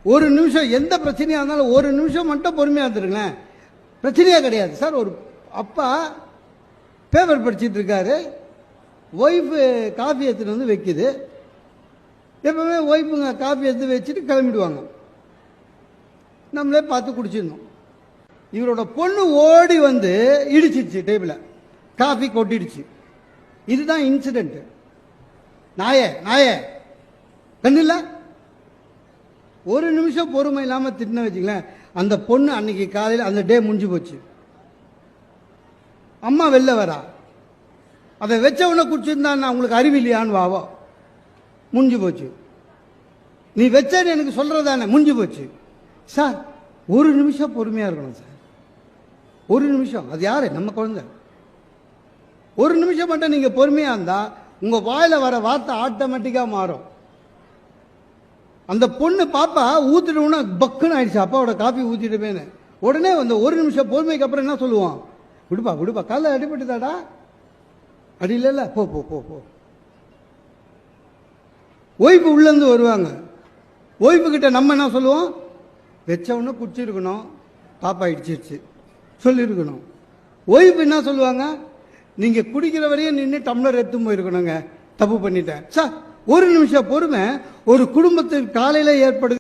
ஒரு நிமிஷம் எந்த பிரச்சனையா இருந்தாலும் ஒரு நிமிஷம் மட்டும் பொறுமையா இருந்துருங்களேன், பிரச்சனையே கிடையாது சார். ஒரு அப்பா பேப்பர் படிச்சுட்டு இருக்காரு, ஒய்ஃபு காஃபி எடுத்துட்டு வந்து வைக்குது. எப்பவுமே ஒய்ஃபுங்க காஃபி எடுத்து வச்சுட்டு கிளம்பிடுவாங்க, நம்மளே பார்த்து குடிச்சிடணும். இவரோட பொண்ணு ஓடி வந்து இடிச்சிருச்சு, டேபிள காஃபி கொட்டிடுச்சு. இதுதான் இன்சிடென்ட். நாயே நாயே கண்ணில்ல, ஒரு நிமிஷம் பொறுமை இல்லாம திட்டின வச்சுங்களேன், அந்த பொண்ணு அன்னைக்கு காலையில் அந்த டே முடிஞ்சு போச்சு. அம்மா வெளில வரா, அதை வச்சவன குடிச்சிருந்தா நான் உங்களுக்கு அறிவில்லையான்னு வாவோ, முடிஞ்சு போச்சு. நீ வச்சேன்னு எனக்கு சொல்றதானே, முடிஞ்சு போச்சு. சார் ஒரு நிமிஷம் பொறுமையா இருக்கணும் சார், ஒரு நிமிஷம். அது யாரு? நம்ம குழந்தை. ஒரு நிமிஷம் மட்டும் நீங்க பொறுமையா இருந்தா உங்க வாயில வர வார்த்தை ஆட்டோமேட்டிக்கா மாறும். அந்த பொண்ணு பாப்பா ஊத்திடுவோம்னா பக்குன்னு ஆயிடுச்சு, அப்பாவோட காஃபி ஊத்திடுவேன்னு. உடனே அந்த ஒரு நிமிஷம் பொறுமைக்கு அப்புறம் என்ன சொல்லுவான்? விடுப்பா விடுப்பா, காலைல அடிபட்டுதாடா. அடி இல்ல, போ போ போ போ. ஒய்ஃபு உள்ள இருந்து வருவாங்க, ஒய்ஃபு கிட்ட நம்ம என்ன சொல்லுவோம்? வச்சவொன்னு குடிச்சிருக்கணும், பாப்பா இடிச்சிருச்சு சொல்லியிருக்கணும். ஒய்ஃபு என்ன சொல்லுவாங்க? நீங்க குடிக்கிற வரையும் நின்று டம்ளர் எடுத்து போயிருக்கணுங்க, தப்பு பண்ணிட்டேன் சார். ஒரு நிமிஷம் பொறுமை ஒரு குடும்பத்துக்கு காலையில ஏற்படுது.